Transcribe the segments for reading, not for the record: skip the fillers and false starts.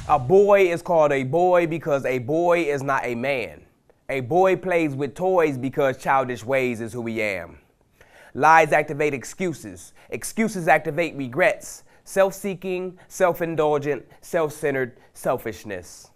A boy is called a boy because a boy is not a man. A boy plays with toys because childish ways is who we am. Lies activate excuses. Excuses activate regrets. Self-seeking, self-indulgent, self-centered selfishness.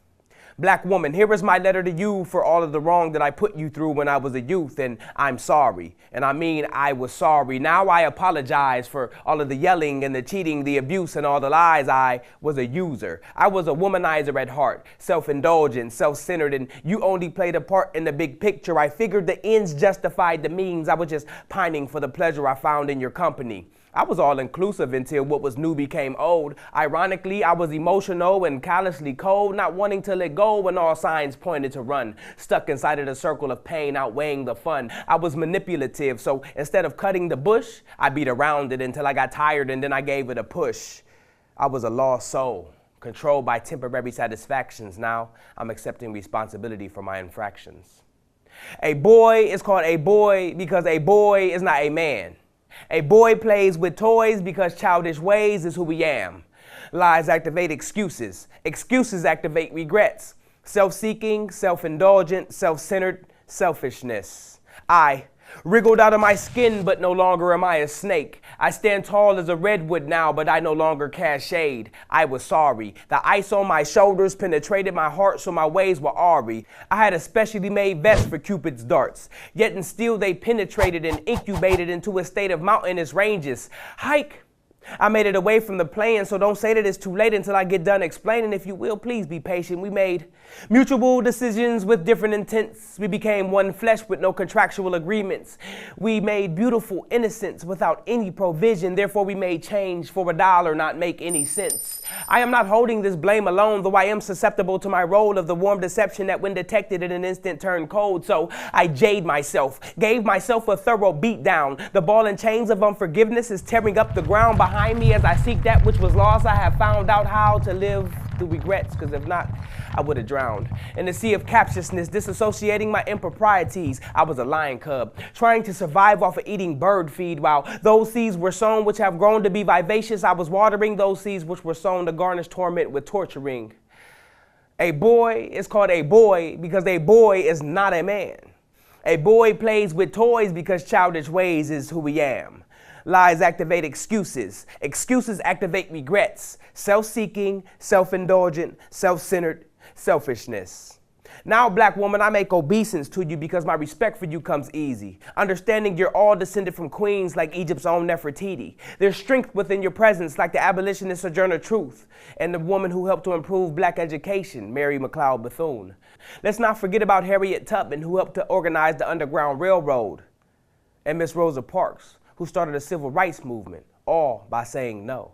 Black woman, here is my letter to you for all of the wrong that I put you through when I was a youth, and I'm sorry. And I mean, I was sorry. Now I apologize for all of the yelling and the cheating, the abuse and all the lies. I was a user. I was a womanizer at heart, self-indulgent, self-centered, and you only played a part in the big picture. I figured the ends justified the means. I was just pining for the pleasure I found in your company. I was all-inclusive until what was new became old. Ironically, I was emotional and callously cold, not wanting to let go when all signs pointed to run. Stuck inside of the circle of pain, outweighing the fun. I was manipulative, so instead of cutting the bush, I beat around it until I got tired and then I gave it a push. I was a lost soul, controlled by temporary satisfactions. Now I'm accepting responsibility for my infractions. A boy is called a boy because a boy is not a man. A boy plays with toys because childish ways is who we am. Lies activate excuses. Excuses activate regrets. Self-seeking, self-indulgent, self-centered selfishness. I wriggled out of my skin, but no longer am I a snake. I stand tall as a redwood now, but I no longer cast shade. I was sorry. The ice on my shoulders penetrated my heart, so my ways were awry. I had a specially made vest for Cupid's darts, yet and still they penetrated and incubated into a state of mountainous ranges. Hike! I made it away from the plan, so don't say that it's too late until I get done explaining. If you will, please be patient. We made mutual decisions with different intents. We became one flesh with no contractual agreements. We made beautiful innocence without any provision. Therefore, we made change for $1 not make any sense. I am not holding this blame alone, though I am susceptible to my role of the warm deception that when detected in an instant turned cold. So I jade myself, gave myself a thorough beat down. The ball and chains of unforgiveness is tearing up the ground behind me as I seek that which was lost. I have found out how to live through regrets, because if not, I would have drowned in the sea of captiousness, disassociating my improprieties. I was a lion cub, trying to survive off of eating bird feed, while those seeds were sown which have grown to be vivacious. I was watering those seeds which were sown to garnish torment with torturing. A boy is called a boy because a boy is not a man. A boy plays with toys because childish ways is who we am. Lies activate excuses. Excuses activate regrets. Self-seeking, self-indulgent, self-centered selfishness. Now, black woman, I make obeisance to you because my respect for you comes easy. Understanding you're all descended from queens like Egypt's own Nefertiti. There's strength within your presence like the abolitionist Sojourner Truth and the woman who helped to improve black education, Mary McLeod Bethune. Let's not forget about Harriet Tubman, who helped to organize the Underground Railroad, and Miss Rosa Parks, who started a civil rights movement, all by saying no.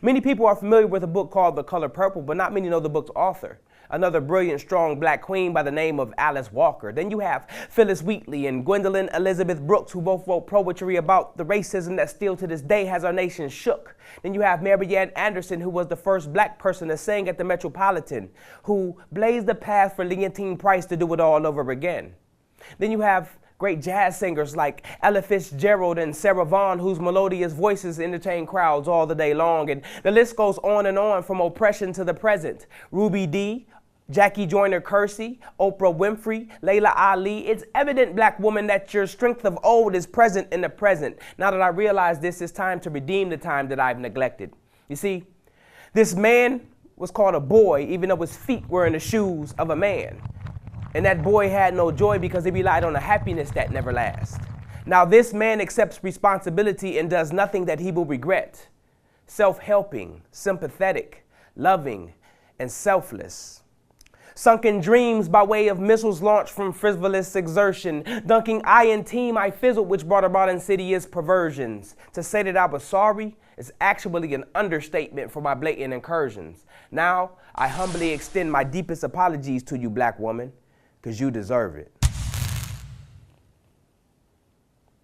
Many people are familiar with a book called The Color Purple, but not many know the book's author, another brilliant, strong black queen by the name of Alice Walker. Then you have Phyllis Wheatley and Gwendolyn Elizabeth Brooks, who both wrote poetry about the racism that still to this day has our nation shook. Then you have Marianne Anderson, who was the first black person to sing at the Metropolitan, who blazed the path for Leontine Price to do it all over again. Then you have great jazz singers like Ella Fitzgerald and Sarah Vaughan, whose melodious voices entertain crowds all the day long. And the list goes on and on from oppression to the present. Ruby Dee, Jackie Joyner Kersee, Oprah Winfrey, Layla Ali. It's evident, black woman, that your strength of old is present in the present. Now that I realize this, it's time to redeem the time that I've neglected. You see, this man was called a boy, even though his feet were in the shoes of a man. And that boy had no joy because he relied on a happiness that never lasts. Now this man accepts responsibility and does nothing that he will regret. Self-helping, sympathetic, loving, and selfless. Sunken dreams by way of missiles launched from frivolous exertion. Dunking I and team I fizzled, which brought about insidious perversions. To say that I was sorry is actually an understatement for my blatant incursions. Now I humbly extend my deepest apologies to you, black woman, because you deserve it.